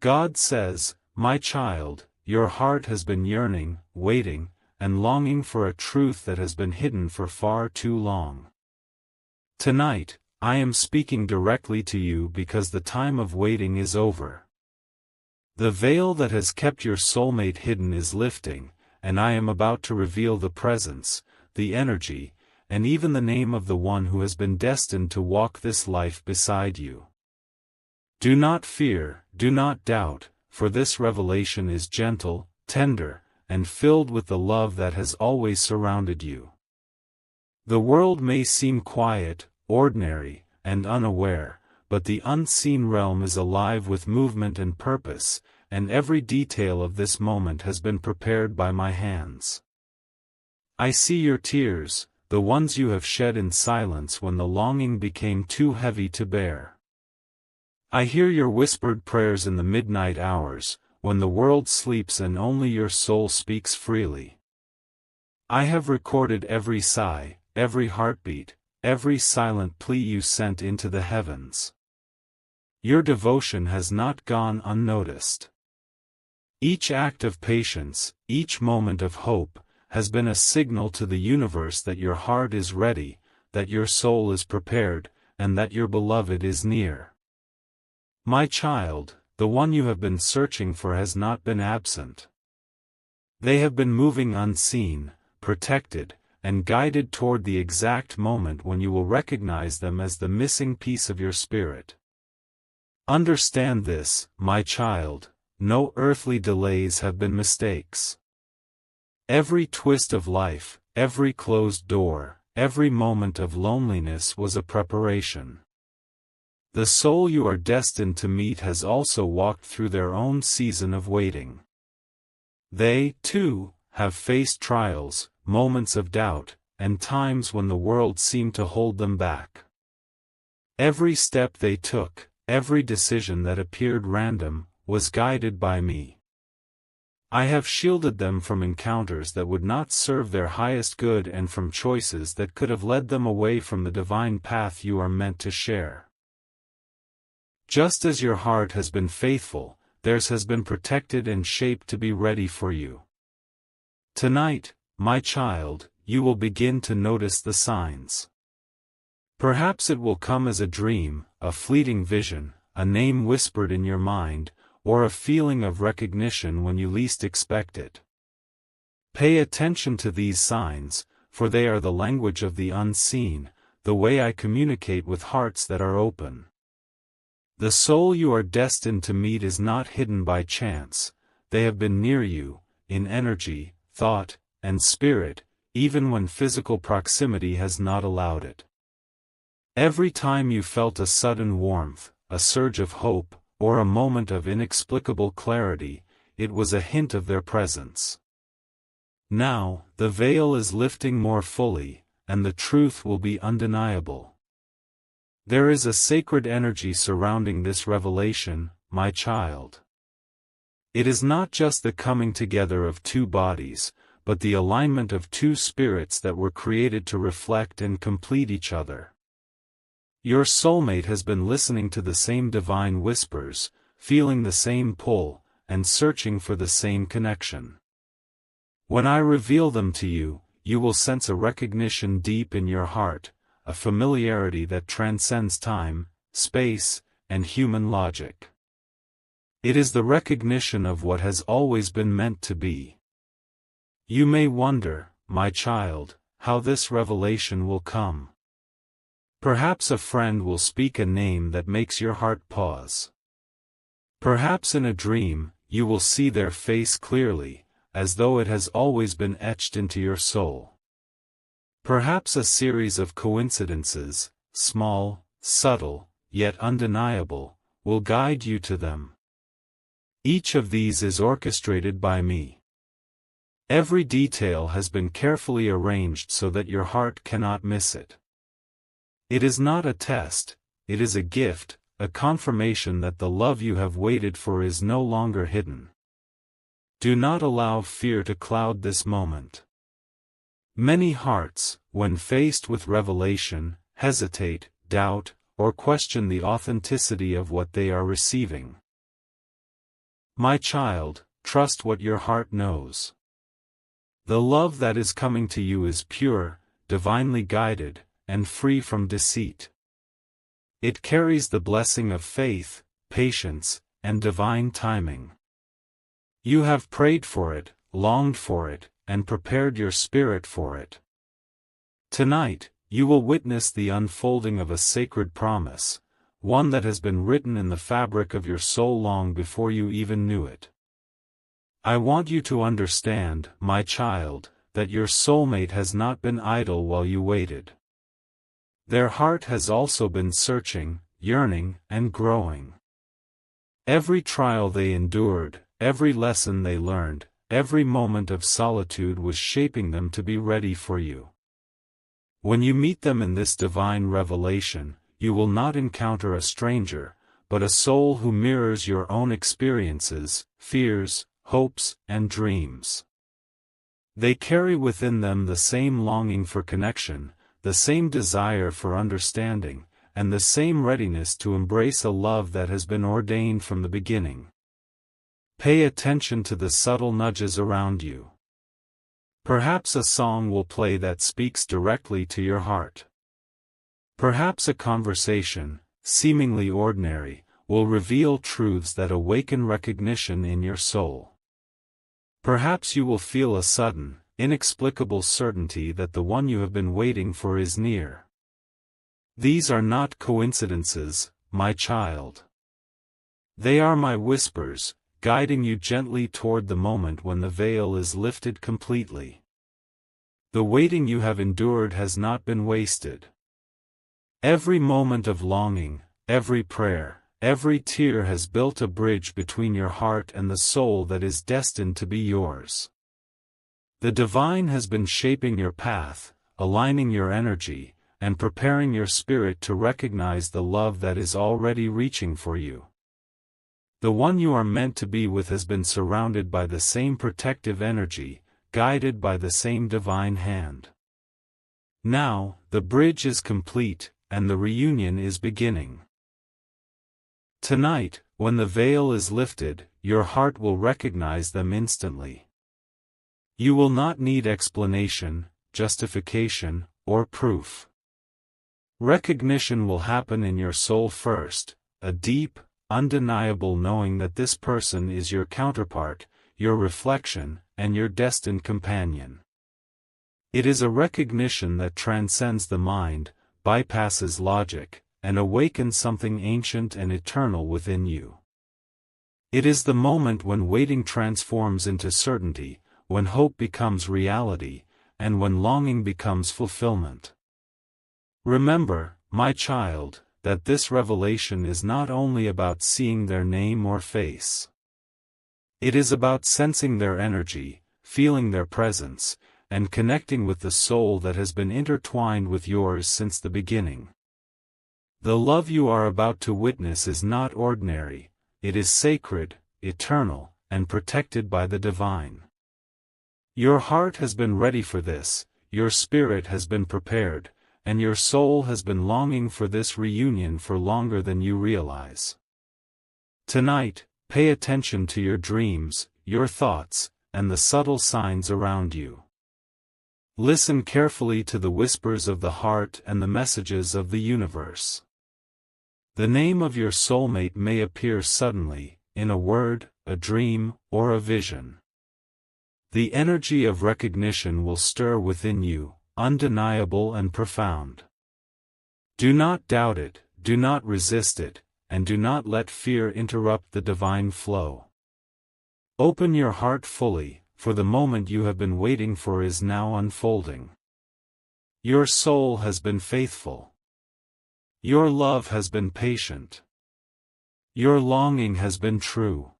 God says, my child, your heart has been yearning, waiting, and longing for a truth that has been hidden for far too long. Tonight, I am speaking directly to you because the time of waiting is over. The veil that has kept your soulmate hidden is lifting, and I am about to reveal the presence, the energy, and even the name of the one who has been destined to walk this life beside you. Do not fear, do not doubt, for this revelation is gentle, tender, and filled with the love that has always surrounded you. The world may seem quiet, ordinary, and unaware, but the unseen realm is alive with movement and purpose, and every detail of this moment has been prepared by my hands. I see your tears, the ones you have shed in silence when the longing became too heavy to bear. I hear your whispered prayers in the midnight hours, when the world sleeps and only your soul speaks freely. I have recorded every sigh, every heartbeat, every silent plea you sent into the heavens. Your devotion has not gone unnoticed. Each act of patience, each moment of hope, has been a signal to the universe that your heart is ready, that your soul is prepared, and that your beloved is near. My child, the one you have been searching for has not been absent. They have been moving unseen, protected, and guided toward the exact moment when you will recognize them as the missing piece of your spirit. Understand this, my child, no earthly delays have been mistakes. Every twist of life, every closed door, every moment of loneliness was a preparation. The soul you are destined to meet has also walked through their own season of waiting. They, too, have faced trials, moments of doubt, and times when the world seemed to hold them back. Every step they took, every decision that appeared random, was guided by me. I have shielded them from encounters that would not serve their highest good and from choices that could have led them away from the divine path you are meant to share. Just as your heart has been faithful, theirs has been protected and shaped to be ready for you. Tonight, my child, you will begin to notice the signs. Perhaps it will come as a dream, a fleeting vision, a name whispered in your mind, or a feeling of recognition when you least expect it. Pay attention to these signs, for they are the language of the unseen, the way I communicate with hearts that are open. The soul you are destined to meet is not hidden by chance, they have been near you, in energy, thought, and spirit, even when physical proximity has not allowed it. Every time you felt a sudden warmth, a surge of hope, or a moment of inexplicable clarity, it was a hint of their presence. Now, the veil is lifting more fully, and the truth will be undeniable. There is a sacred energy surrounding this revelation, my child. It is not just the coming together of two bodies, but the alignment of two spirits that were created to reflect and complete each other. Your soulmate has been listening to the same divine whispers, feeling the same pull, and searching for the same connection. When I reveal them to you, you will sense a recognition deep in your heart, a familiarity that transcends time, space, and human logic. It is the recognition of what has always been meant to be. You may wonder, my child, how this revelation will come. Perhaps a friend will speak a name that makes your heart pause. Perhaps in a dream, you will see their face clearly, as though it has always been etched into your soul. Perhaps a series of coincidences, small, subtle, yet undeniable, will guide you to them. Each of these is orchestrated by me. Every detail has been carefully arranged so that your heart cannot miss it. It is not a test, it is a gift, a confirmation that the love you have waited for is no longer hidden. Do not allow fear to cloud this moment. Many hearts, when faced with revelation, hesitate, doubt, or question the authenticity of what they are receiving. My child, trust what your heart knows. The love that is coming to you is pure, divinely guided, and free from deceit. It carries the blessing of faith, patience, and divine timing. You have prayed for it, longed for it, and prepared your spirit for it. Tonight, you will witness the unfolding of a sacred promise, one that has been written in the fabric of your soul long before you even knew it. I want you to understand, my child, that your soulmate has not been idle while you waited. Their heart has also been searching, yearning, and growing. Every trial they endured, every lesson they learned, every moment of solitude was shaping them to be ready for you. When you meet them in this divine revelation, you will not encounter a stranger, but a soul who mirrors your own experiences, fears, hopes, and dreams. They carry within them the same longing for connection, the same desire for understanding, and the same readiness to embrace a love that has been ordained from the beginning. Pay attention to the subtle nudges around you. Perhaps a song will play that speaks directly to your heart. Perhaps a conversation, seemingly ordinary, will reveal truths that awaken recognition in your soul. Perhaps you will feel a sudden, inexplicable certainty that the one you have been waiting for is near. These are not coincidences, my child. They are my whispers, guiding you gently toward the moment when the veil is lifted completely. The waiting you have endured has not been wasted. Every moment of longing, every prayer, every tear has built a bridge between your heart and the soul that is destined to be yours. The divine has been shaping your path, aligning your energy, and preparing your spirit to recognize the love that is already reaching for you. The one you are meant to be with has been surrounded by the same protective energy, guided by the same divine hand. Now, the bridge is complete, and the reunion is beginning. Tonight, when the veil is lifted, your heart will recognize them instantly. You will not need explanation, justification, or proof. Recognition will happen in your soul first, a deep, undeniable knowing that this person is your counterpart, your reflection, and your destined companion. It is a recognition that transcends the mind, bypasses logic, and awakens something ancient and eternal within you. It is the moment when waiting transforms into certainty, when hope becomes reality, and when longing becomes fulfillment. Remember, my child, that this revelation is not only about seeing their name or face. It is about sensing their energy, feeling their presence, and connecting with the soul that has been intertwined with yours since the beginning. The love you are about to witness is not ordinary, it is sacred, eternal, and protected by the divine. Your heart has been ready for this, your spirit has been prepared, and your soul has been longing for this reunion for longer than you realize. Tonight, pay attention to your dreams, your thoughts, and the subtle signs around you. Listen carefully to the whispers of the heart and the messages of the universe. The name of your soulmate may appear suddenly, in a word, a dream, or a vision. The energy of recognition will stir within you, undeniable and profound. Do not doubt it, do not resist it, and do not let fear interrupt the divine flow. Open your heart fully, for the moment you have been waiting for is now unfolding. Your soul has been faithful. Your love has been patient. Your longing has been true.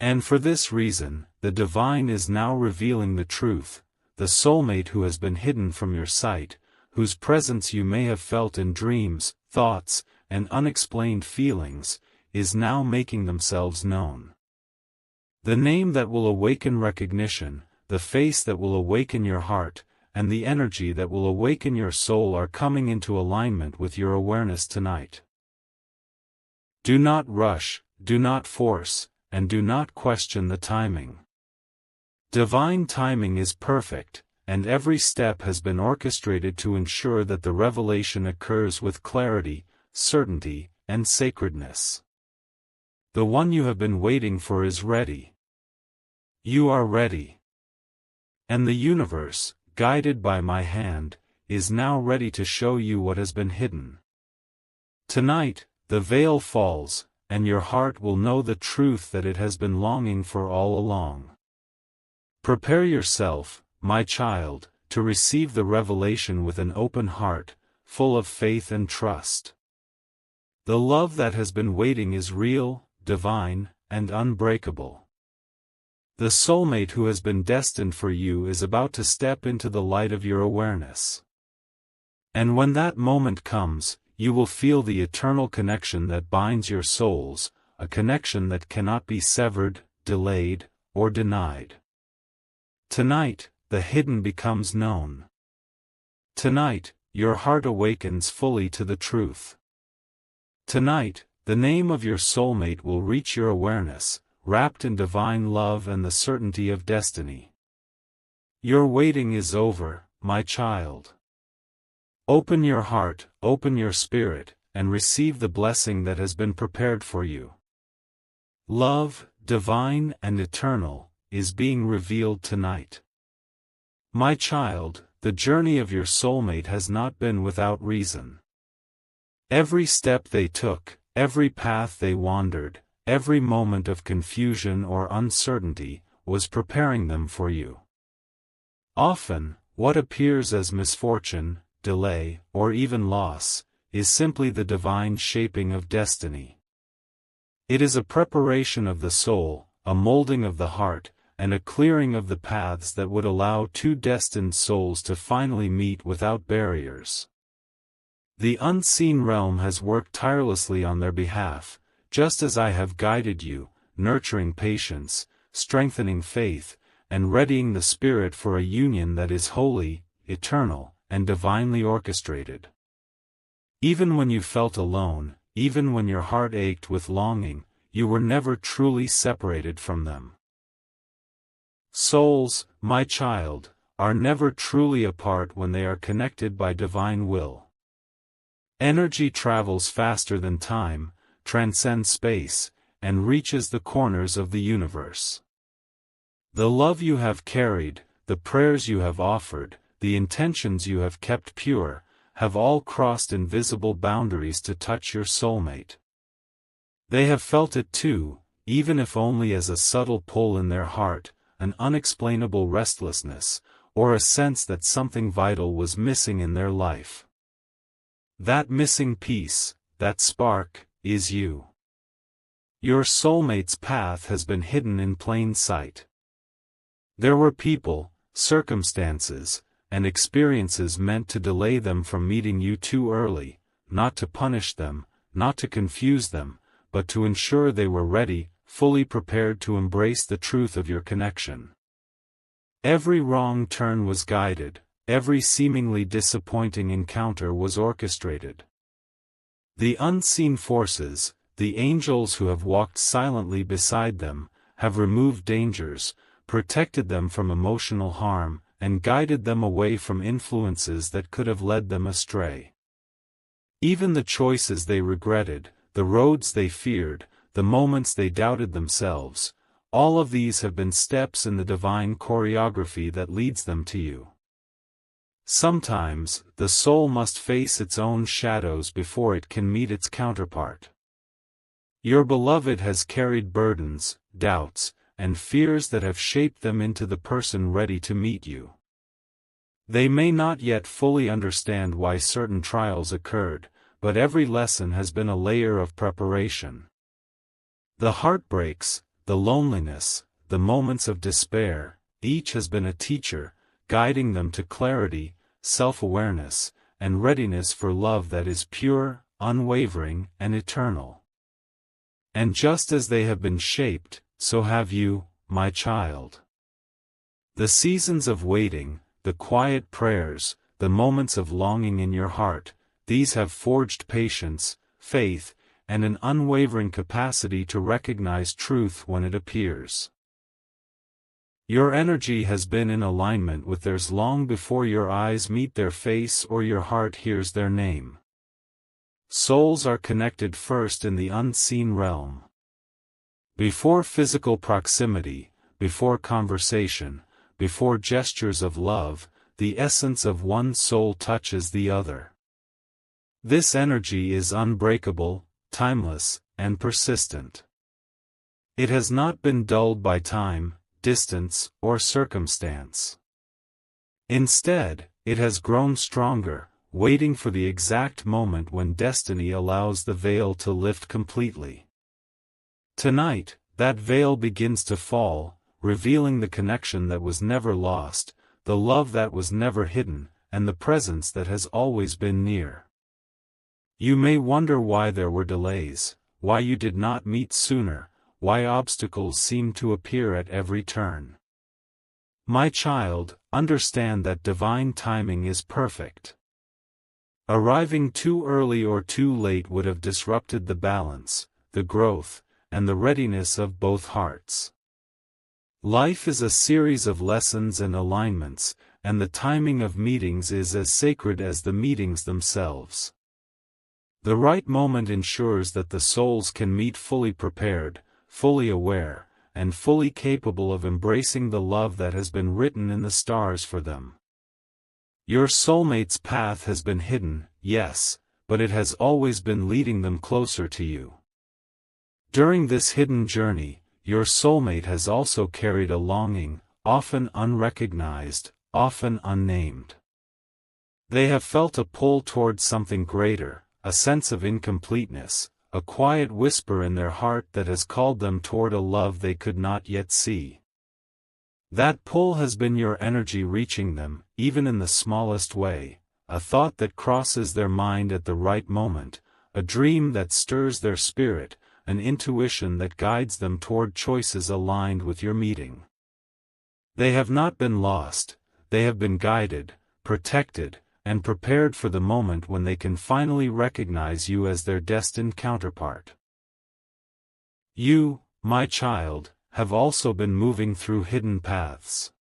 And for this reason, the divine is now revealing the truth. The soulmate who has been hidden from your sight, whose presence you may have felt in dreams, thoughts, and unexplained feelings, is now making themselves known. The name that will awaken recognition, the face that will awaken your heart, and the energy that will awaken your soul are coming into alignment with your awareness tonight. Do not rush, do not force, and do not question the timing. Divine timing is perfect, and every step has been orchestrated to ensure that the revelation occurs with clarity, certainty, and sacredness. The one you have been waiting for is ready. You are ready. And the universe, guided by my hand, is now ready to show you what has been hidden. Tonight, the veil falls, and your heart will know the truth that it has been longing for all along. Prepare yourself, my child, to receive the revelation with an open heart, full of faith and trust. The love that has been waiting is real, divine, and unbreakable. The soulmate who has been destined for you is about to step into the light of your awareness. And when that moment comes, you will feel the eternal connection that binds your souls, a connection that cannot be severed, delayed, or denied. Tonight, the hidden becomes known. Tonight, your heart awakens fully to the truth. Tonight, the name of your soulmate will reach your awareness, wrapped in divine love and the certainty of destiny. Your waiting is over, my child. Open your heart, open your spirit, and receive the blessing that has been prepared for you. Love, divine and eternal, is being revealed tonight. My child, the journey of your soulmate has not been without reason. Every step they took, every path they wandered, every moment of confusion or uncertainty, was preparing them for you. Often, what appears as misfortune, delay, or even loss, is simply the divine shaping of destiny. It is a preparation of the soul, a molding of the heart, and a clearing of the paths that would allow two destined souls to finally meet without barriers. The unseen realm has worked tirelessly on their behalf, just as I have guided you, nurturing patience, strengthening faith, and readying the spirit for a union that is holy, eternal, and divinely orchestrated. Even when you felt alone, even when your heart ached with longing, you were never truly separated from them. Souls, my child, are never truly apart when they are connected by divine will. Energy travels faster than time, transcends space, and reaches the corners of the universe. The love you have carried, the prayers you have offered, the intentions you have kept pure, have all crossed invisible boundaries to touch your soulmate. They have felt it too, even if only as a subtle pull in their heart, an unexplainable restlessness, or a sense that something vital was missing in their life. That missing piece, that spark, is you. Your soulmate's path has been hidden in plain sight. There were people, circumstances, and experiences meant to delay them from meeting you too early, not to punish them, not to confuse them, but to ensure they were ready, fully prepared to embrace the truth of your connection. Every wrong turn was guided, every seemingly disappointing encounter was orchestrated. The unseen forces, the angels who have walked silently beside them, have removed dangers, protected them from emotional harm, and guided them away from influences that could have led them astray. Even the choices they regretted, the roads they feared, the moments they doubted themselves, all of these have been steps in the divine choreography that leads them to you. Sometimes, the soul must face its own shadows before it can meet its counterpart. Your beloved has carried burdens, doubts, and fears that have shaped them into the person ready to meet you. They may not yet fully understand why certain trials occurred, but every lesson has been a layer of preparation. The heartbreaks, the loneliness, the moments of despair, each has been a teacher, guiding them to clarity, self-awareness, and readiness for love that is pure, unwavering, and eternal. And just as they have been shaped, so have you, my child. The seasons of waiting, the quiet prayers, the moments of longing in your heart, these have forged patience, faith, and an unwavering capacity to recognize truth when it appears. Your energy has been in alignment with theirs long before your eyes meet their face or your heart hears their name. Souls are connected first in the unseen realm. Before physical proximity, before conversation, before gestures of love, the essence of one soul touches the other. This energy is unbreakable, timeless, and persistent. It has not been dulled by time, distance, or circumstance. Instead, it has grown stronger, waiting for the exact moment when destiny allows the veil to lift completely. Tonight, that veil begins to fall, revealing the connection that was never lost, the love that was never hidden, and the presence that has always been near. You may wonder why there were delays, why you did not meet sooner, why obstacles seem to appear at every turn. My child, understand that divine timing is perfect. Arriving too early or too late would have disrupted the balance, the growth, and the readiness of both hearts. Life is a series of lessons and alignments, and the timing of meetings is as sacred as the meetings themselves. The right moment ensures that the souls can meet fully prepared, fully aware, and fully capable of embracing the love that has been written in the stars for them. Your soulmate's path has been hidden, yes, but it has always been leading them closer to you. During this hidden journey, your soulmate has also carried a longing, often unrecognized, often unnamed. They have felt a pull towards something greater, a sense of incompleteness, a quiet whisper in their heart that has called them toward a love they could not yet see. That pull has been your energy reaching them, even in the smallest way, a thought that crosses their mind at the right moment, a dream that stirs their spirit, an intuition that guides them toward choices aligned with your meeting. They have not been lost, they have been guided, protected, and prepared for the moment when they can finally recognize you as their destined counterpart. You, my child, have also been moving through hidden paths.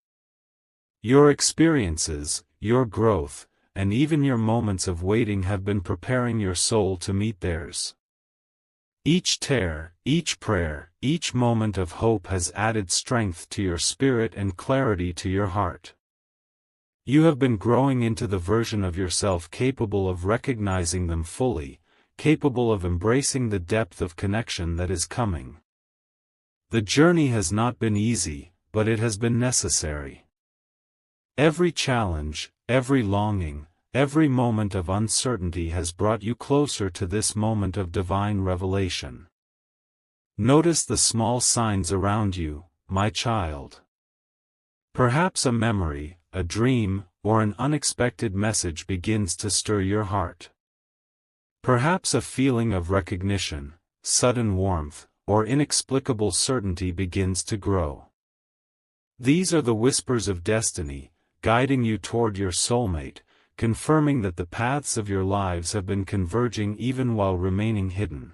Your experiences, your growth, and even your moments of waiting have been preparing your soul to meet theirs. Each tear, each prayer, each moment of hope has added strength to your spirit and clarity to your heart. You have been growing into the version of yourself capable of recognizing them fully, capable of embracing the depth of connection that is coming. The journey has not been easy, but it has been necessary. Every challenge, every longing, every moment of uncertainty has brought you closer to this moment of divine revelation. Notice the small signs around you, my child. Perhaps a memory, a dream, or an unexpected message begins to stir your heart. Perhaps a feeling of recognition, sudden warmth, or inexplicable certainty begins to grow. These are the whispers of destiny, guiding you toward your soulmate, confirming that the paths of your lives have been converging even while remaining hidden.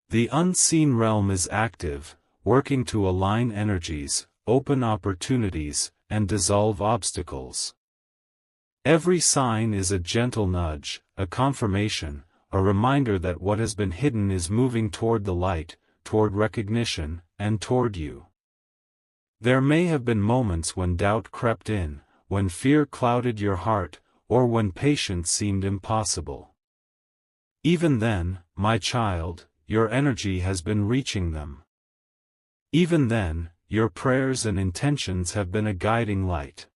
The unseen realm is active, working to align energies, open opportunities, and dissolve obstacles. Every sign is a gentle nudge, a confirmation, a reminder that what has been hidden is moving toward the light, toward recognition, and toward you. There may have been moments when doubt crept in, when fear clouded your heart, or when patience seemed impossible. Even then, my child, your energy has been reaching them. Even then, your prayers and intentions have been a guiding light.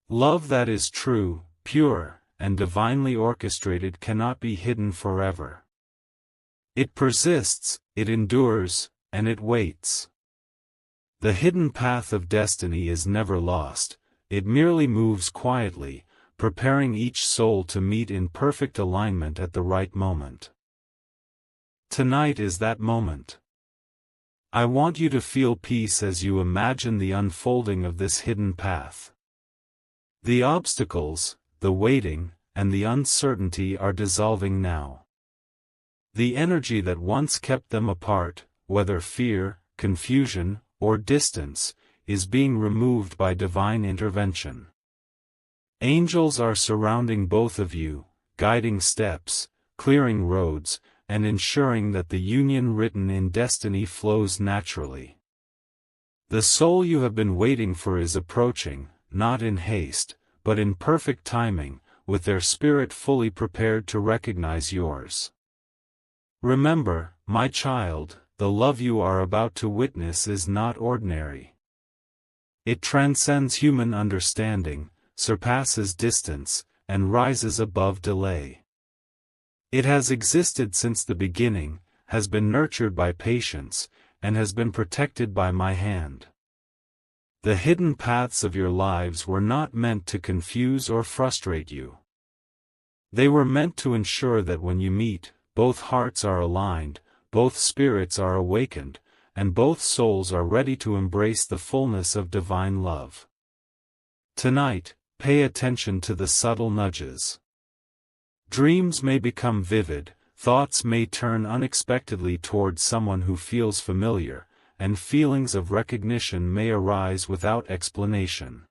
Love that is true, pure, and divinely orchestrated cannot be hidden forever. It persists, it endures, and it waits. The hidden path of destiny is never lost, it merely moves quietly, preparing each soul to meet in perfect alignment at the right moment. Tonight is that moment. I want you to feel peace as you imagine the unfolding of this hidden path. The obstacles, the waiting, and the uncertainty are dissolving now. The energy that once kept them apart, whether fear, confusion, or distance, is being removed by divine intervention. Angels are surrounding both of you, guiding steps, clearing roads, and ensuring that the union written in destiny flows naturally. The soul you have been waiting for is approaching, not in haste, but in perfect timing, with their spirit fully prepared to recognize yours. Remember, my child, the love you are about to witness is not ordinary. It transcends human understanding, surpasses distance, and rises above delay. It has existed since the beginning, has been nurtured by patience, and has been protected by my hand. The hidden paths of your lives were not meant to confuse or frustrate you. They were meant to ensure that when you meet, both hearts are aligned, both spirits are awakened, and both souls are ready to embrace the fullness of divine love. Tonight, pay attention to the subtle nudges. Dreams may become vivid, thoughts may turn unexpectedly toward someone who feels familiar, and feelings of recognition may arise without explanation.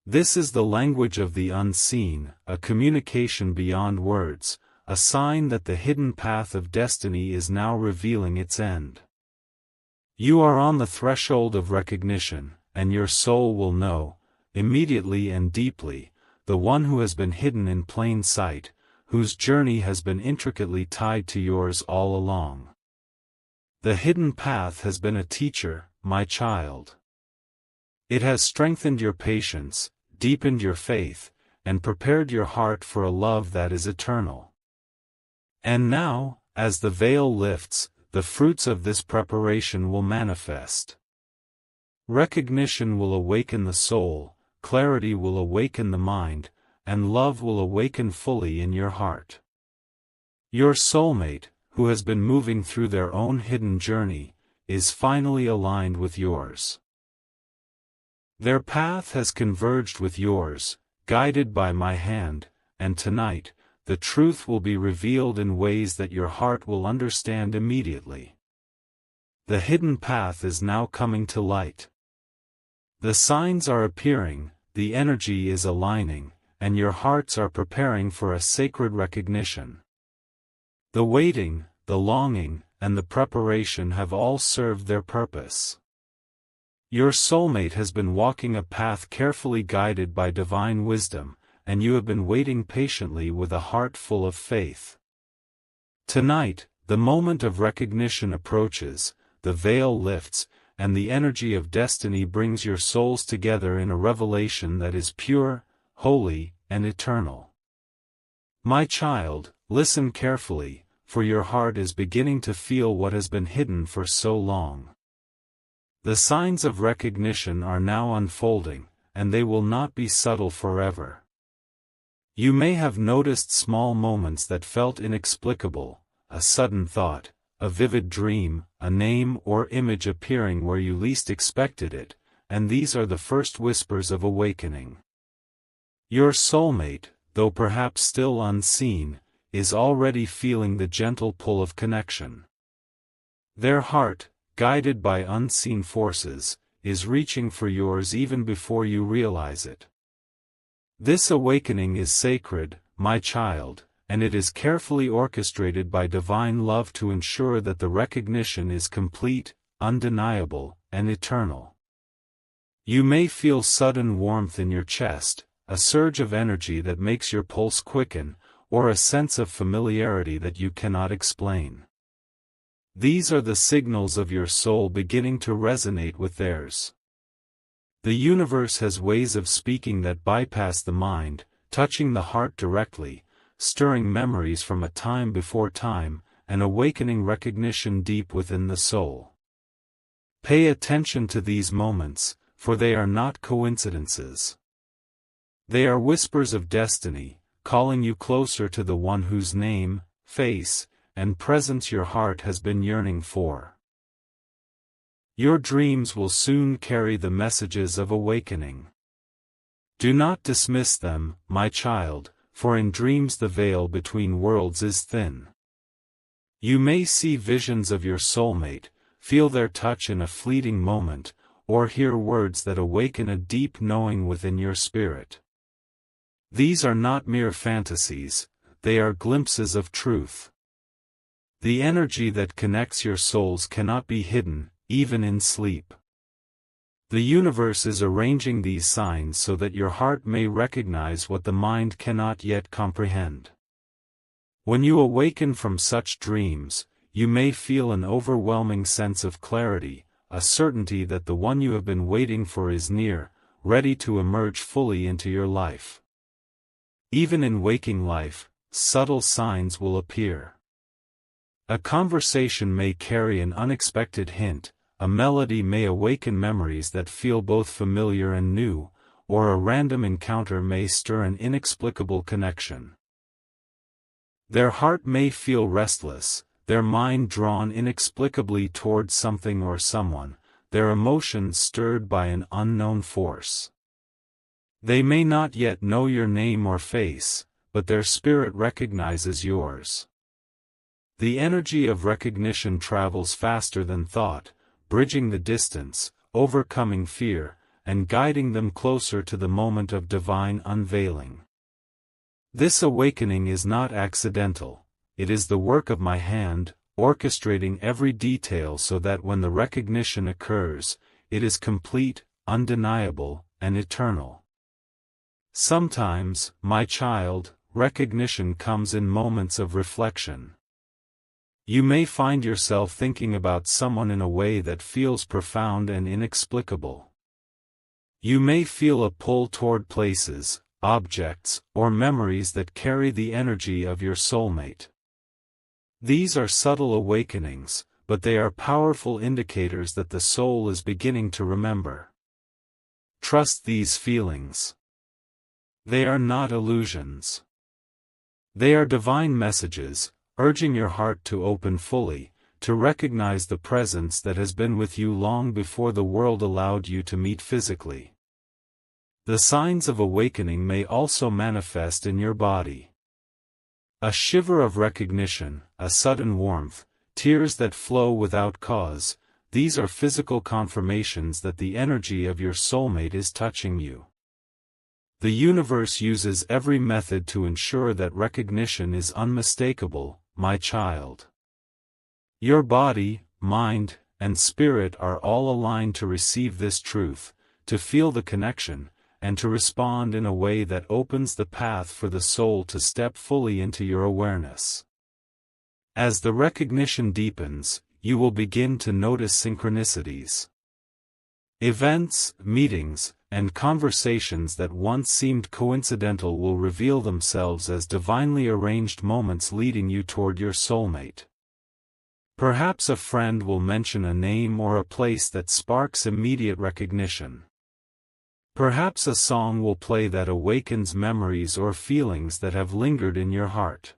This is the language of the unseen, a communication beyond words, a sign that the hidden path of destiny is now revealing its end. You are on the threshold of recognition, and your soul will know, immediately and deeply, the one who has been hidden in plain sight, whose journey has been intricately tied to yours all along. The hidden path has been a teacher, my child. It has strengthened your patience, deepened your faith, and prepared your heart for a love that is eternal. And now, as the veil lifts, the fruits of this preparation will manifest. Recognition will awaken the soul, clarity will awaken the mind, and love will awaken fully in your heart. Your soulmate, who has been moving through their own hidden journey, is finally aligned with yours. Their path has converged with yours, guided by my hand, and tonight, the truth will be revealed in ways that your heart will understand immediately. The hidden path is now coming to light. The signs are appearing, the energy is aligning, and your hearts are preparing for a sacred recognition. The waiting, the longing, and the preparation have all served their purpose. Your soulmate has been walking a path carefully guided by divine wisdom, and you have been waiting patiently with a heart full of faith. Tonight, the moment of recognition approaches, the veil lifts, and the energy of destiny brings your souls together in a revelation that is pure, holy, and eternal. My child, listen carefully, for your heart is beginning to feel what has been hidden for so long. The signs of recognition are now unfolding, and they will not be subtle forever. You may have noticed small moments that felt inexplicable, a sudden thought, a vivid dream, a name or image appearing where you least expected it, and these are the first whispers of awakening. Your soulmate, though perhaps still unseen, is already feeling the gentle pull of connection. Their heart, guided by unseen forces, is reaching for yours even before you realize it. This awakening is sacred, my child, and it is carefully orchestrated by divine love to ensure that the recognition is complete, undeniable, and eternal. You may feel sudden warmth in your chest, a surge of energy that makes your pulse quicken, or a sense of familiarity that you cannot explain. These are the signals of your soul beginning to resonate with theirs. The universe has ways of speaking that bypass the mind, touching the heart directly, stirring memories from a time before time, and awakening recognition deep within the soul. Pay attention to these moments, for they are not coincidences. They are whispers of destiny, calling you closer to the one whose name, face, and presence your heart has been yearning for. Your dreams will soon carry the messages of awakening. Do not dismiss them, my child, for in dreams the veil between worlds is thin. You may see visions of your soulmate, feel their touch in a fleeting moment, or hear words that awaken a deep knowing within your spirit. These are not mere fantasies, they are glimpses of truth. The energy that connects your souls cannot be hidden, even in sleep. The universe is arranging these signs so that your heart may recognize what the mind cannot yet comprehend. When you awaken from such dreams, you may feel an overwhelming sense of clarity, a certainty that the one you have been waiting for is near, ready to emerge fully into your life. Even in waking life, subtle signs will appear. A conversation may carry an unexpected hint, a melody may awaken memories that feel both familiar and new, or a random encounter may stir an inexplicable connection. Their heart may feel restless, their mind drawn inexplicably toward something or someone, their emotions stirred by an unknown force. They may not yet know your name or face, but their spirit recognizes yours. The energy of recognition travels faster than thought, bridging the distance, overcoming fear, and guiding them closer to the moment of divine unveiling. This awakening is not accidental, it is the work of my hand, orchestrating every detail so that when the recognition occurs, it is complete, undeniable, and eternal. Sometimes, my child, recognition comes in moments of reflection. You may find yourself thinking about someone in a way that feels profound and inexplicable. You may feel a pull toward places, objects, or memories that carry the energy of your soulmate. These are subtle awakenings, but they are powerful indicators that the soul is beginning to remember. Trust these feelings. They are not illusions. They are divine messages, urging your heart to open fully, to recognize the presence that has been with you long before the world allowed you to meet physically. The signs of awakening may also manifest in your body. A shiver of recognition, a sudden warmth, tears that flow without cause, these are physical confirmations that the energy of your soulmate is touching you. The universe uses every method to ensure that recognition is unmistakable, my child. Your body, mind, and spirit are all aligned to receive this truth, to feel the connection, and to respond in a way that opens the path for the soul to step fully into your awareness. As the recognition deepens, you will begin to notice synchronicities. Events, meetings, and conversations that once seemed coincidental will reveal themselves as divinely arranged moments leading you toward your soulmate. Perhaps a friend will mention a name or a place that sparks immediate recognition. Perhaps a song will play that awakens memories or feelings that have lingered in your heart.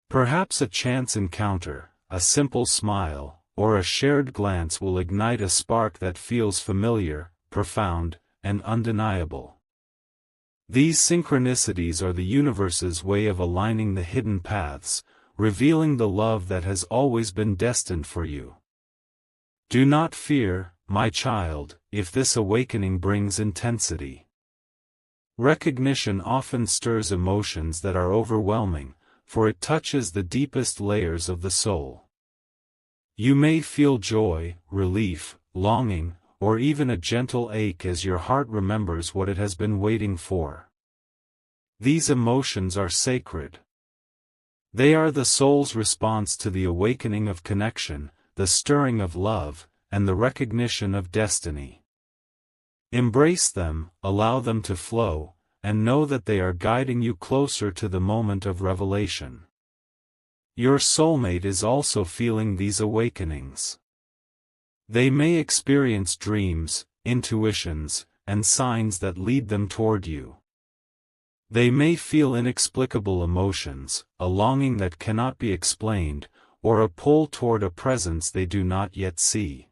Perhaps a chance encounter, a simple smile, or a shared glance will ignite a spark that feels familiar, profound, and undeniable. These synchronicities are the universe's way of aligning the hidden paths, revealing the love that has always been destined for you. Do not fear, my child, if this awakening brings intensity. Recognition often stirs emotions that are overwhelming, for it touches the deepest layers of the soul. You may feel joy, relief, longing, or even a gentle ache as your heart remembers what it has been waiting for. These emotions are sacred. They are the soul's response to the awakening of connection, the stirring of love, and the recognition of destiny. Embrace them, allow them to flow, and know that they are guiding you closer to the moment of revelation. Your soulmate is also feeling these awakenings. They may experience dreams, intuitions, and signs that lead them toward you. They may feel inexplicable emotions, a longing that cannot be explained, or a pull toward a presence they do not yet see.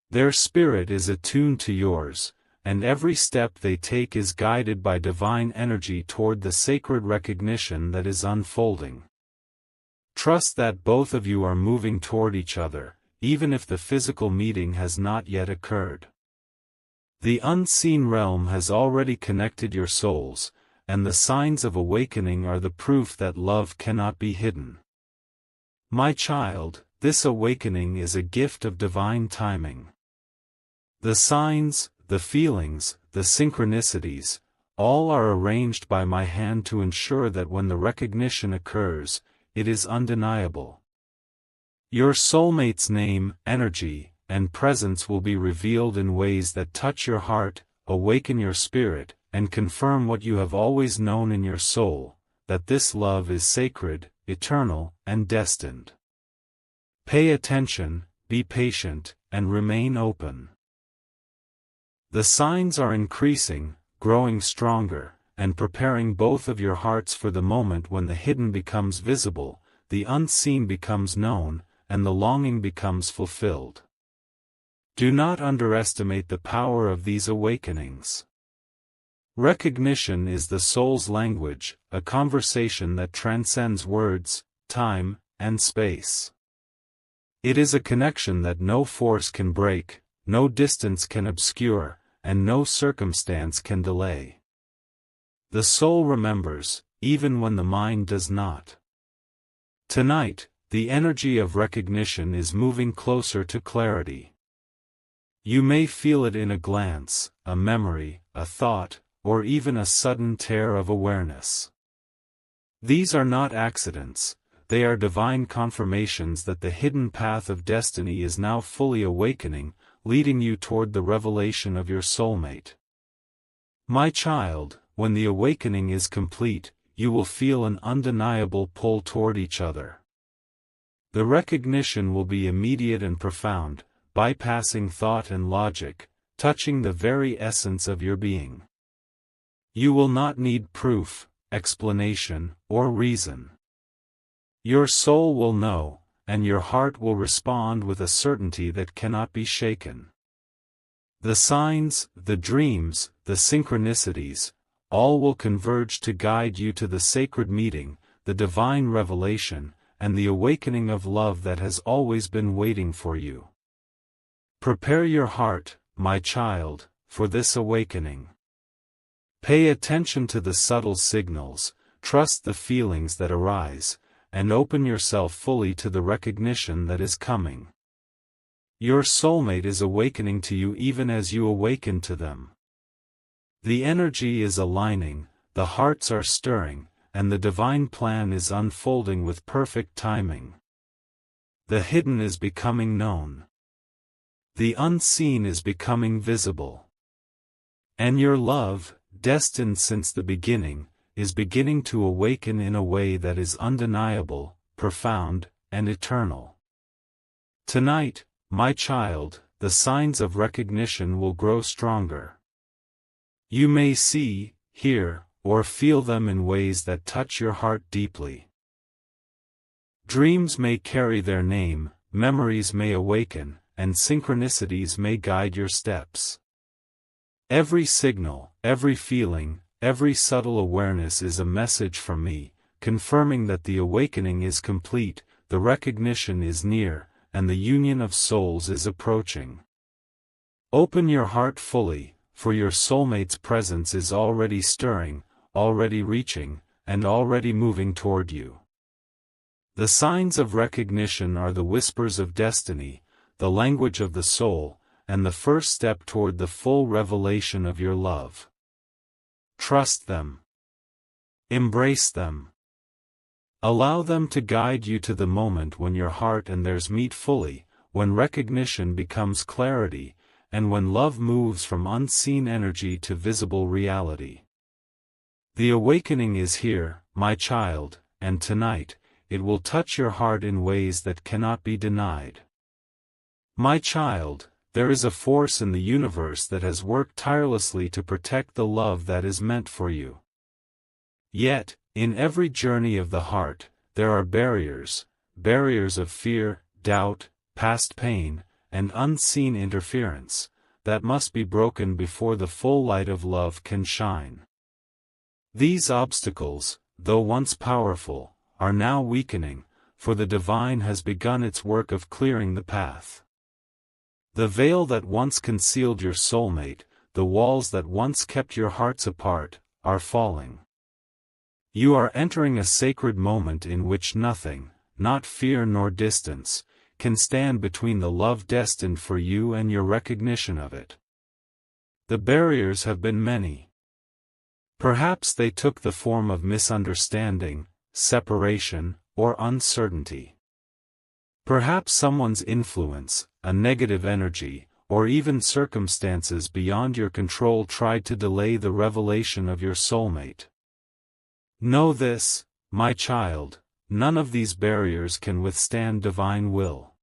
Their spirit is attuned to yours, and every step they take is guided by divine energy toward the sacred recognition that is unfolding. Trust that both of you are moving toward each other, even if the physical meeting has not yet occurred. The unseen realm has already connected your souls, and the signs of awakening are the proof that love cannot be hidden. My child, this awakening is a gift of divine timing. The signs, the feelings, the synchronicities, all are arranged by my hand to ensure that when the recognition occurs, it is undeniable. Your soulmate's name, energy, and presence will be revealed in ways that touch your heart, awaken your spirit, and confirm what you have always known in your soul, that this love is sacred, eternal, and destined. Pay attention, be patient, and remain open. The signs are increasing, growing stronger, and preparing both of your hearts for the moment when the hidden becomes visible, the unseen becomes known, and the longing becomes fulfilled. Do not underestimate the power of these awakenings. Recognition is the soul's language, a conversation that transcends words, time, and space. It is a connection that no force can break, no distance can obscure, and no circumstance can delay. The soul remembers, even when the mind does not. Tonight, the energy of recognition is moving closer to clarity. You may feel it in a glance, a memory, a thought, or even a sudden tear of awareness. These are not accidents, they are divine confirmations that the hidden path of destiny is now fully awakening, leading you toward the revelation of your soulmate. My child, when the awakening is complete, you will feel an undeniable pull toward each other. The recognition will be immediate and profound, bypassing thought and logic, touching the very essence of your being. You will not need proof, explanation, or reason. Your soul will know, and your heart will respond with a certainty that cannot be shaken. The signs, the dreams, the synchronicities, all will converge to guide you to the sacred meeting, the divine revelation, and the awakening of love that has always been waiting for you. Prepare your heart, my child, for this awakening. Pay attention to the subtle signals, trust the feelings that arise, and open yourself fully to the recognition that is coming. Your soulmate is awakening to you even as you awaken to them. The energy is aligning, the hearts are stirring, and the divine plan is unfolding with perfect timing. The hidden is becoming known. The unseen is becoming visible. And your love, destined since the beginning, is beginning to awaken in a way that is undeniable, profound, and eternal. Tonight, my child, the signs of recognition will grow stronger. You may see, hear, or feel them in ways that touch your heart deeply. Dreams may carry their name, memories may awaken, and synchronicities may guide your steps. Every signal, every feeling, every subtle awareness is a message from me, confirming that the awakening is complete, the recognition is near, and the union of souls is approaching. Open your heart fully, for your soulmate's presence is already stirring, already reaching, and already moving toward you. The signs of recognition are the whispers of destiny, the language of the soul, and the first step toward the full revelation of your love. Trust them. Embrace them. Allow them to guide you to the moment when your heart and theirs meet fully, when recognition becomes clarity, and when love moves from unseen energy to visible reality. The awakening is here, my child, and tonight, it will touch your heart in ways that cannot be denied. My child, there is a force in the universe that has worked tirelessly to protect the love that is meant for you. Yet, in every journey of the heart, there are barriers of fear, doubt, past pain, and unseen interference, that must be broken before the full light of love can shine. These obstacles, though once powerful, are now weakening, for the divine has begun its work of clearing the path. The veil that once concealed your soulmate, the walls that once kept your hearts apart, are falling. You are entering a sacred moment in which nothing, not fear nor distance, can stand between the love destined for you and your recognition of it. The barriers have been many. Perhaps they took the form of misunderstanding, separation, or uncertainty. Perhaps someone's influence, a negative energy, or even circumstances beyond your control tried to delay the revelation of your soulmate. Know this, my child, none of these barriers can withstand divine will.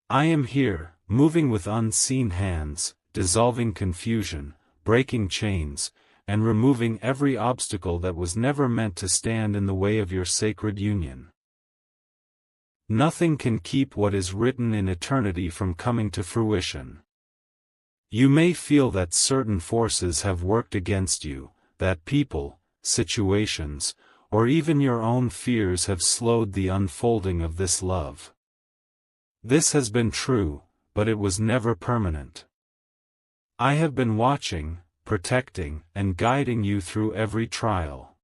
I am here, moving with unseen hands, dissolving confusion, breaking chains, and removing every obstacle that was never meant to stand in the way of your sacred union. Nothing can keep what is written in eternity from coming to fruition. You may feel that certain forces have worked against you, that people, situations, or even your own fears have slowed the unfolding of this love. This has been true, but it was never permanent. I have been watching, protecting, and guiding you through every trial.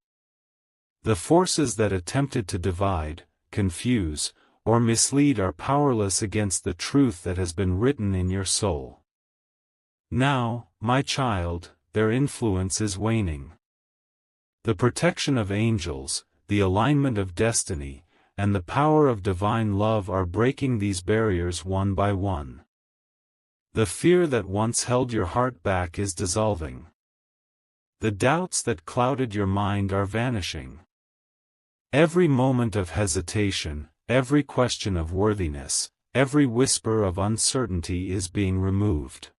The forces that attempted to divide, confuse, or mislead are powerless against the truth that has been written in your soul. Now, my child, their influence is waning. The protection of angels, the alignment of destiny, and the power of divine love are breaking these barriers one by one. The fear that once held your heart back is dissolving. The doubts that clouded your mind are vanishing. Every moment of hesitation, every question of worthiness, every whisper of uncertainty is being removed.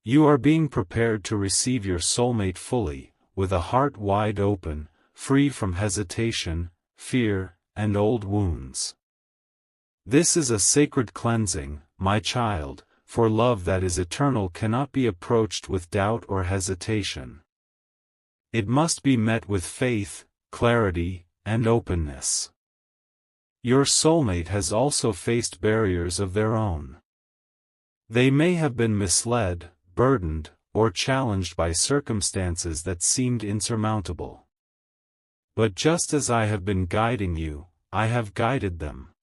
You are being prepared to receive your soulmate fully, with a heart wide open, free from hesitation, fear, and old wounds. This is a sacred cleansing, my child, for love that is eternal cannot be approached with doubt or hesitation. It must be met with faith, clarity, and openness. Your soulmate has also faced barriers of their own. They may have been misled, burdened, or challenged by circumstances that seemed insurmountable. But just as I have been guiding you, I have guided them.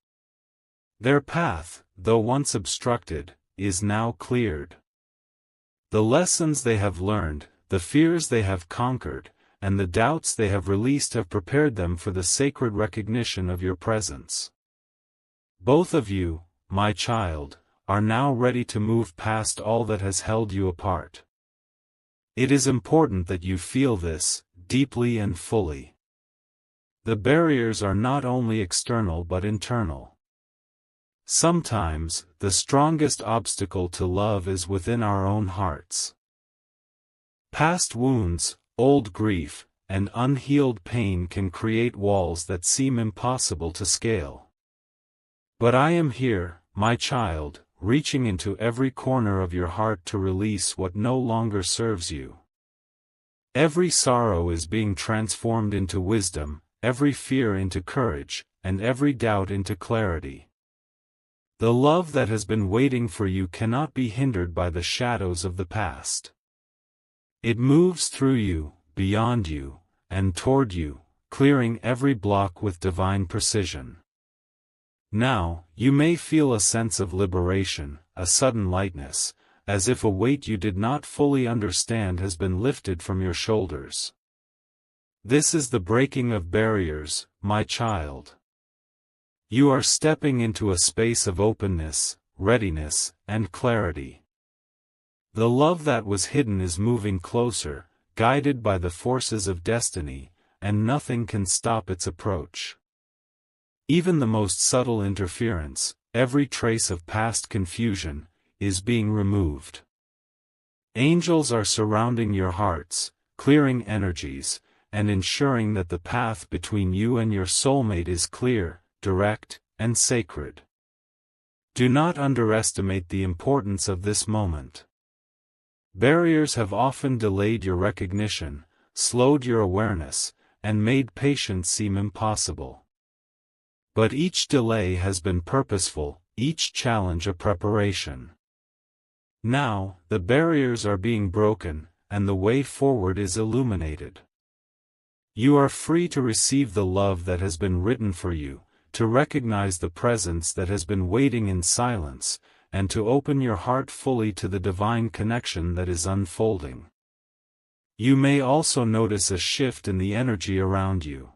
Their path, though once obstructed, is now cleared. The lessons they have learned, the fears they have conquered, and the doubts they have released have prepared them for the sacred recognition of your presence. Both of you, my child, are now ready to move past all that has held you apart. It is important that you feel this, deeply and fully. The barriers are not only external but internal. Sometimes, the strongest obstacle to love is within our own hearts. Past wounds, old grief, and unhealed pain can create walls that seem impossible to scale. But I am here, my child, reaching into every corner of your heart to release what no longer serves you. Every sorrow is being transformed into wisdom, every fear into courage, and every doubt into clarity. The love that has been waiting for you cannot be hindered by the shadows of the past. It moves through you, beyond you, and toward you, clearing every block with divine precision. Now, you may feel a sense of liberation, a sudden lightness, as if a weight you did not fully understand has been lifted from your shoulders. This is the breaking of barriers, my child. You are stepping into a space of openness, readiness, and clarity. The love that was hidden is moving closer, guided by the forces of destiny, and nothing can stop its approach. Even the most subtle interference, every trace of past confusion, is being removed. Angels are surrounding your hearts, clearing energies, and ensuring that the path between you and your soulmate is clear, direct, and sacred. Do not underestimate the importance of this moment. Barriers have often delayed your recognition, slowed your awareness, and made patience seem impossible. But each delay has been purposeful, each challenge a preparation. Now, the barriers are being broken, and the way forward is illuminated. You are free to receive the love that has been written for you, to recognize the presence that has been waiting in silence, and to open your heart fully to the divine connection that is unfolding. You may also notice a shift in the energy around you.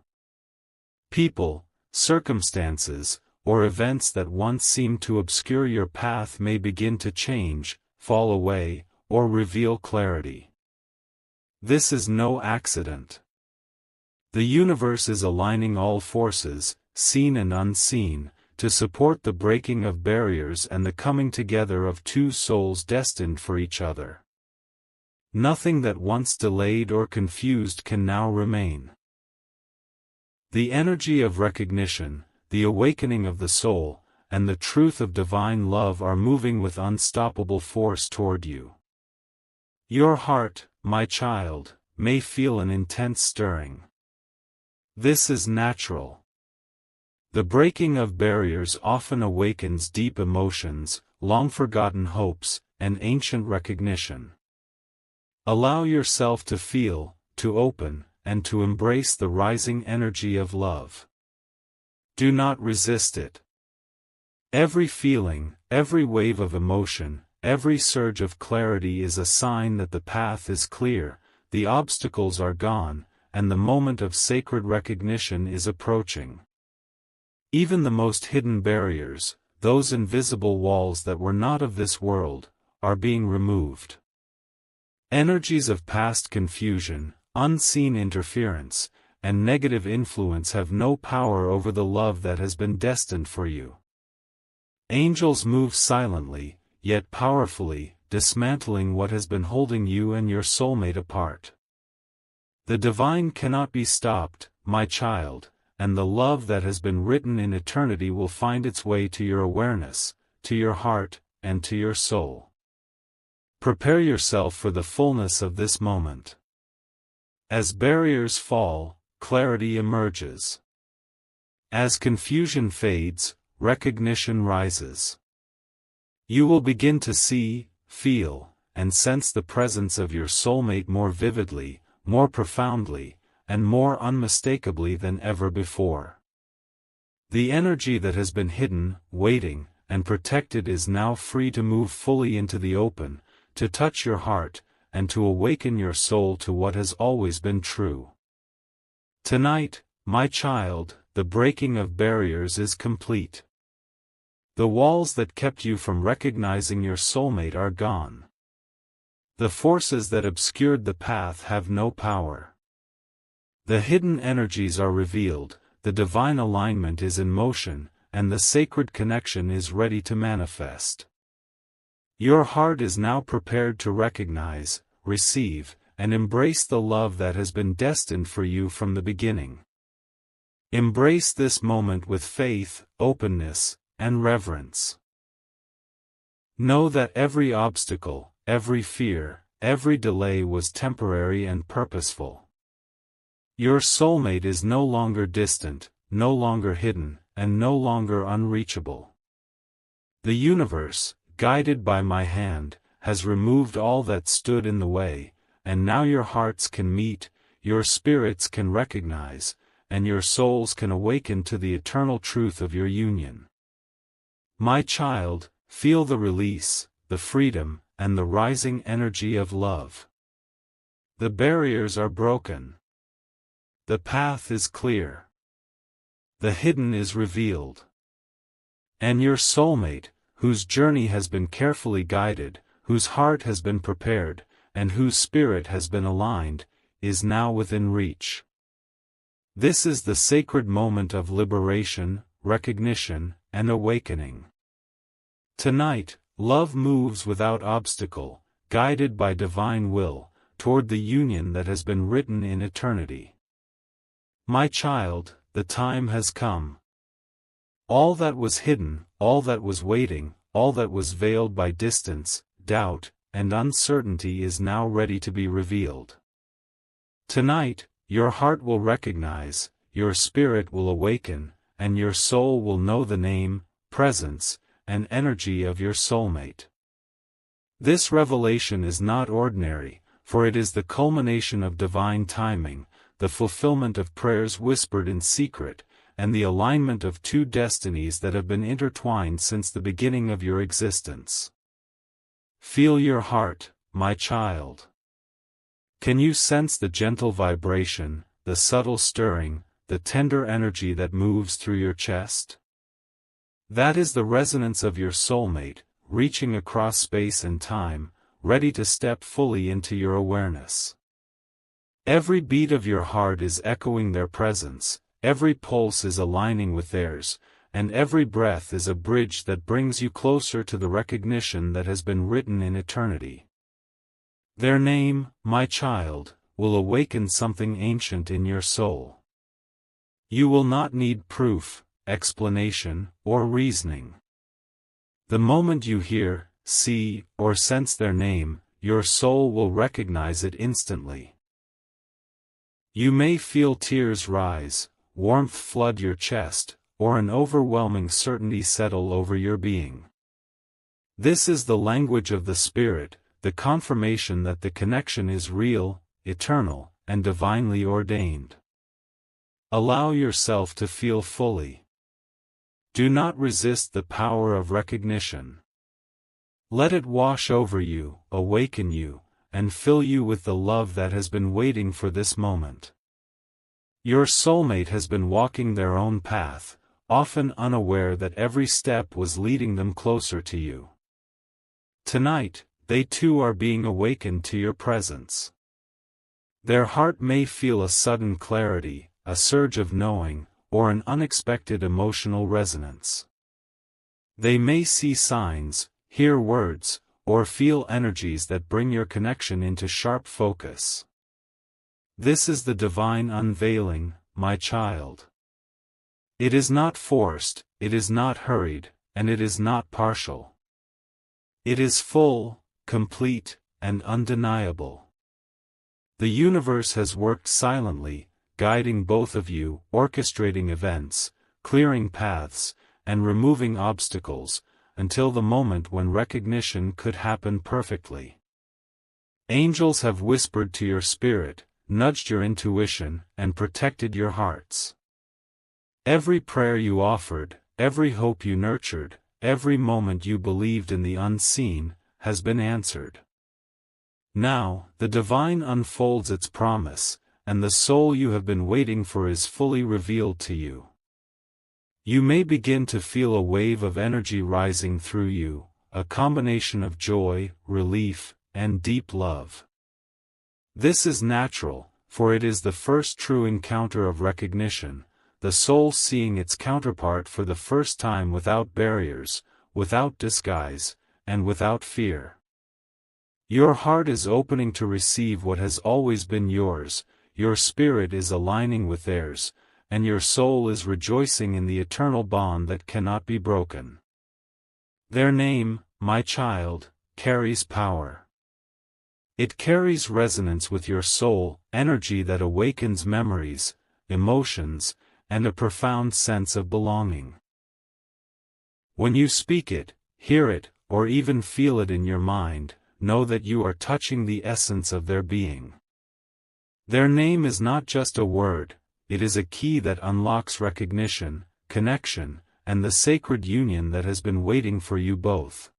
People, circumstances, or events that once seemed to obscure your path may begin to change, fall away, or reveal clarity. This is no accident. The universe is aligning all forces, seen and unseen, to support the breaking of barriers and the coming together of two souls destined for each other. Nothing that once delayed or confused can now remain. The energy of recognition, the awakening of the soul, and the truth of divine love are moving with unstoppable force toward you. Your heart, my child, may feel an intense stirring. This is natural. The breaking of barriers often awakens deep emotions, long-forgotten hopes, and ancient recognition. Allow yourself to feel, to open, and to embrace the rising energy of love. Do not resist it. Every feeling, every wave of emotion, every surge of clarity is a sign that the path is clear, the obstacles are gone, and the moment of sacred recognition is approaching. Even the most hidden barriers, those invisible walls that were not of this world, are being removed. Energies of past confusion, unseen interference, and negative influence have no power over the love that has been destined for you. Angels move silently, yet powerfully, dismantling what has been holding you and your soulmate apart. The divine cannot be stopped, my child, and the love that has been written in eternity will find its way to your awareness, to your heart, and to your soul. Prepare yourself for the fullness of this moment. As barriers fall, clarity emerges. As confusion fades, recognition rises. You will begin to see, feel, and sense the presence of your soulmate more vividly, more profoundly, and more unmistakably than ever before. The energy that has been hidden, waiting, and protected is now free to move fully into the open, to touch your heart, and to awaken your soul to what has always been true. Tonight, my child, the breaking of barriers is complete. The walls that kept you from recognizing your soulmate are gone. The forces that obscured the path have no power. The hidden energies are revealed, the divine alignment is in motion, and the sacred connection is ready to manifest. Your heart is now prepared to recognize, receive, and embrace the love that has been destined for you from the beginning. Embrace this moment with faith, openness, and reverence. Know that every obstacle, every fear, every delay was temporary and purposeful. Your soulmate is no longer distant, no longer hidden, and no longer unreachable. The universe, guided by my hand, has removed all that stood in the way, and now your hearts can meet, your spirits can recognize, and your souls can awaken to the eternal truth of your union. My child, feel the release, the freedom, and the rising energy of love. The barriers are broken. The path is clear. The hidden is revealed. And your soulmate, whose journey has been carefully guided, whose heart has been prepared, and whose spirit has been aligned, is now within reach. This is the sacred moment of liberation, recognition, and awakening. Tonight, love moves without obstacle, guided by divine will, toward the union that has been written in eternity. My child, the time has come. All that was hidden, all that was waiting, all that was veiled by distance, doubt, and uncertainty is now ready to be revealed. Tonight, your heart will recognize, your spirit will awaken, and your soul will know the name, presence, and energy of your soulmate. This revelation is not ordinary, for it is the culmination of divine timing, the fulfillment of prayers whispered in secret, and the alignment of two destinies that have been intertwined since the beginning of your existence. Feel your heart, my child. Can you sense the gentle vibration, the subtle stirring, the tender energy that moves through your chest? That is the resonance of your soulmate, reaching across space and time, ready to step fully into your awareness. Every beat of your heart is echoing their presence, every pulse is aligning with theirs, and every breath is a bridge that brings you closer to the recognition that has been written in eternity. Their name, my child, will awaken something ancient in your soul. You will not need proof, explanation, or reasoning. The moment you hear, see, or sense their name, your soul will recognize it instantly. You may feel tears rise, warmth flood your chest, or an overwhelming certainty settle over your being. This is the language of the Spirit, the confirmation that the connection is real, eternal, and divinely ordained. Allow yourself to feel fully. Do not resist the power of recognition. Let it wash over you, awaken you, and fill you with the love that has been waiting for this moment. Your soulmate has been walking their own path, often unaware that every step was leading them closer to you. Tonight, they too are being awakened to your presence. Their heart may feel a sudden clarity, a surge of knowing, or an unexpected emotional resonance. They may see signs, hear words, or feel energies that bring your connection into sharp focus. This is the divine unveiling, my child. It is not forced, it is not hurried, and it is not partial. It is full, complete, and undeniable. The universe has worked silently, guiding both of you, orchestrating events, clearing paths, and removing obstacles, until the moment when recognition could happen perfectly. Angels have whispered to your spirit, nudged your intuition, and protected your hearts. Every prayer you offered, every hope you nurtured, every moment you believed in the unseen, has been answered. Now, the divine unfolds its promise, and the soul you have been waiting for is fully revealed to you. You may begin to feel a wave of energy rising through you, a combination of joy, relief, and deep love. This is natural, for it is the first true encounter of recognition, the soul seeing its counterpart for the first time without barriers, without disguise, and without fear. Your heart is opening to receive what has always been yours, your spirit is aligning with theirs, and your soul is rejoicing in the eternal bond that cannot be broken. Their name, my child, carries power. It carries resonance with your soul, energy that awakens memories, emotions, and a profound sense of belonging. When you speak it, hear it, or even feel it in your mind, know that you are touching the essence of their being. Their name is not just a word, it is a key that unlocks recognition, connection, and the sacred union that has been waiting for you both.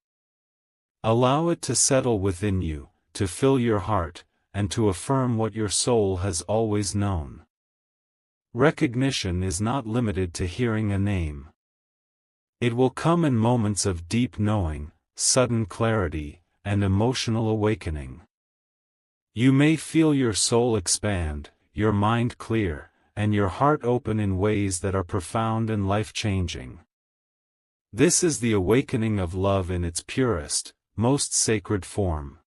Allow it to settle within you, to fill your heart, and to affirm what your soul has always known. Recognition is not limited to hearing a name. It will come in moments of deep knowing, sudden clarity, and emotional awakening. You may feel your soul expand, your mind clear, and your heart open in ways that are profound and life-changing. This is the awakening of love in its purest, most sacred form.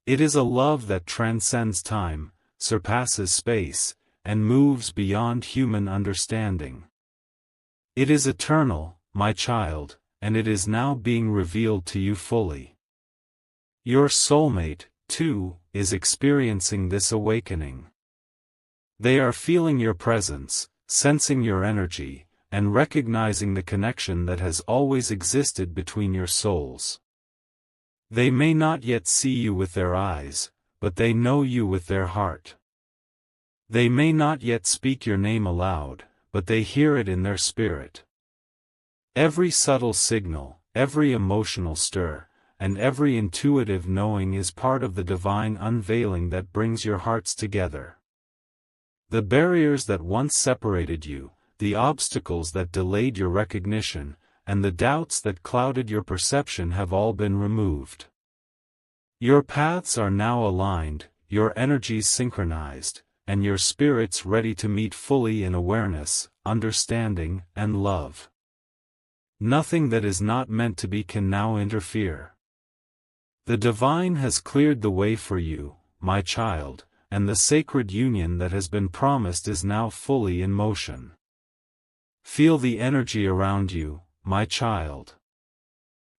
It is a love that transcends time, surpasses space, and moves beyond human understanding. It is eternal, my child, and it is now being revealed to you fully. Your soulmate, too, is experiencing this awakening. They are feeling your presence, sensing your energy, and recognizing the connection that has always existed between your souls. They may not yet see you with their eyes, but they know you with their heart. They may not yet speak your name aloud, but they hear it in their spirit. Every subtle signal, every emotional stir, and every intuitive knowing is part of the divine unveiling that brings your hearts together. The barriers that once separated you, the obstacles that delayed your recognition, and the doubts that clouded your perception have all been removed. Your paths are now aligned, your energies synchronized, and your spirits ready to meet fully in awareness, understanding, and love. Nothing that is not meant to be can now interfere. The divine has cleared the way for you, my child, and the sacred union that has been promised is now fully in motion. Feel the energy around you, my child.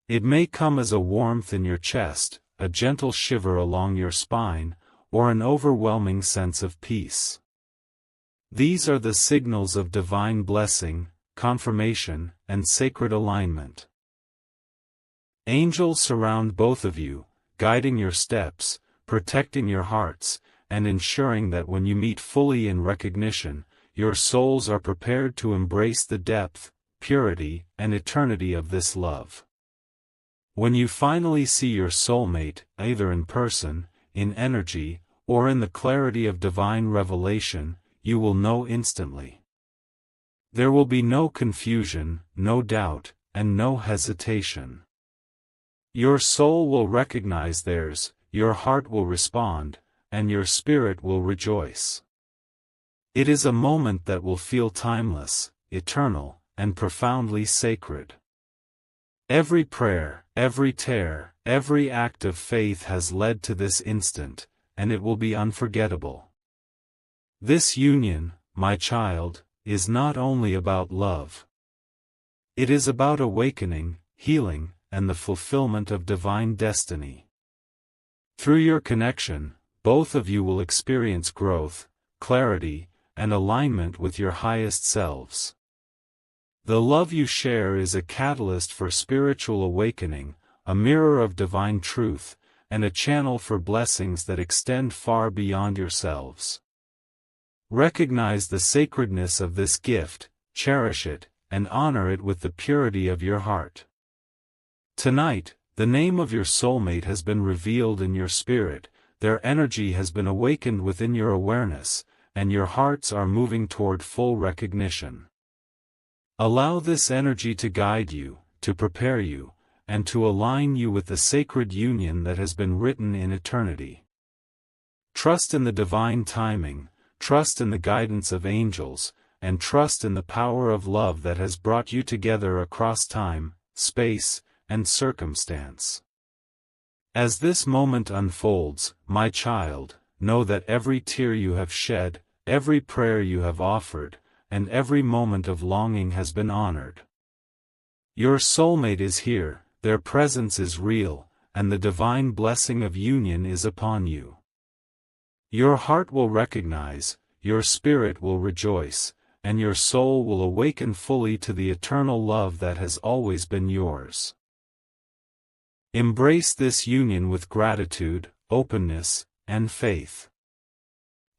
It may come as a warmth in your chest, a gentle shiver along your spine, or an overwhelming sense of peace. These are the signals of divine blessing, confirmation, and sacred alignment. Angels surround both of you, guiding your steps, protecting your hearts, and ensuring that when you meet fully in recognition, your souls are prepared to embrace the depth, purity, and eternity of this love. When you finally see your soulmate, either in person, in energy, or in the clarity of divine revelation, you will know instantly. There will be no confusion, no doubt, and no hesitation. Your soul will recognize theirs, your heart will respond, and your spirit will rejoice. It is a moment that will feel timeless, eternal, and profoundly sacred. Every prayer, every tear, every act of faith has led to this instant, and it will be unforgettable. This union, my child, is not only about love. It is about awakening, healing, and the fulfillment of divine destiny. Through your connection, both of you will experience growth, clarity, and alignment with your highest selves. The love you share is a catalyst for spiritual awakening, a mirror of divine truth, and a channel for blessings that extend far beyond yourselves. Recognize the sacredness of this gift, cherish it, and honor it with the purity of your heart. Tonight, the name of your soulmate has been revealed in your spirit, their energy has been awakened within your awareness, and your hearts are moving toward full recognition. Allow this energy to guide you, to prepare you, and to align you with the sacred union that has been written in eternity. Trust in the divine timing, trust in the guidance of angels, and trust in the power of love that has brought you together across time, space, and circumstance. As this moment unfolds, my child, know that every tear you have shed, every prayer you have offered, and every moment of longing has been honored. Your soulmate is here, their presence is real, and the divine blessing of union is upon you. Your heart will recognize, your spirit will rejoice, and your soul will awaken fully to the eternal love that has always been yours. Embrace this union with gratitude, openness, and faith.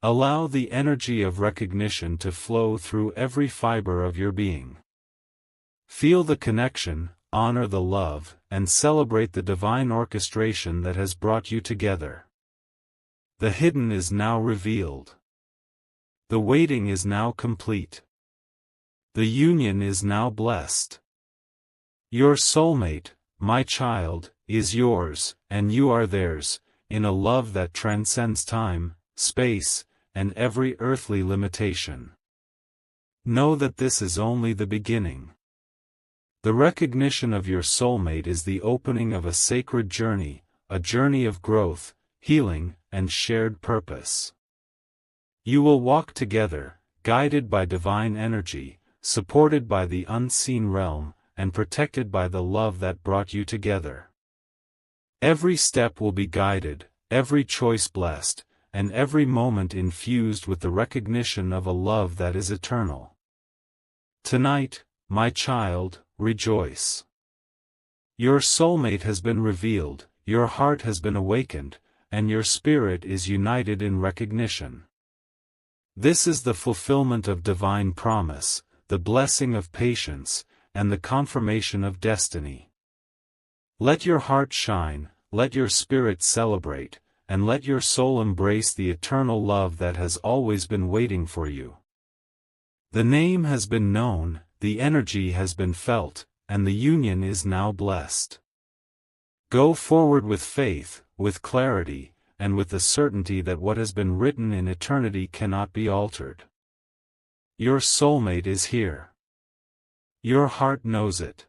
Allow the energy of recognition to flow through every fiber of your being. Feel the connection, honor the love, and celebrate the divine orchestration that has brought you together. The hidden is now revealed. The waiting is now complete. The union is now blessed. Your soulmate, my child, is yours, and you are theirs, in a love that transcends time, space, and every earthly limitation. Know that this is only the beginning. The recognition of your soulmate is the opening of a sacred journey, a journey of growth, healing, and shared purpose. You will walk together, guided by divine energy, supported by the unseen realm, and protected by the love that brought you together. Every step will be guided, every choice blessed, and every moment infused with the recognition of a love that is eternal. Tonight, my child, rejoice. Your soulmate has been revealed, your heart has been awakened, and your spirit is united in recognition. This is the fulfillment of divine promise, the blessing of patience, and the confirmation of destiny. Let your heart shine, let your spirit celebrate, and let your soul embrace the eternal love that has always been waiting for you. The name has been known, the energy has been felt, and the union is now blessed. Go forward with faith, with clarity, and with the certainty that what has been written in eternity cannot be altered. Your soulmate is here. Your heart knows it.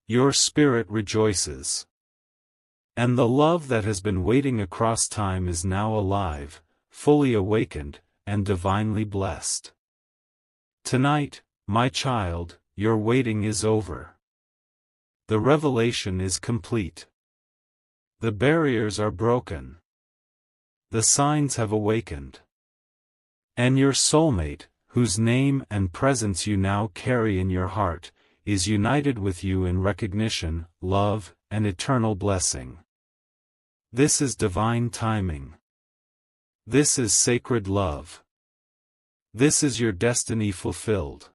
Your spirit rejoices. And the love that has been waiting across time is now alive, fully awakened, and divinely blessed. Tonight, my child, your waiting is over. The revelation is complete. The barriers are broken. The signs have awakened. And your soulmate, whose name and presence you now carry in your heart, is united with you in recognition, love, and eternal blessing. This is divine timing. This is sacred love. This is your destiny fulfilled.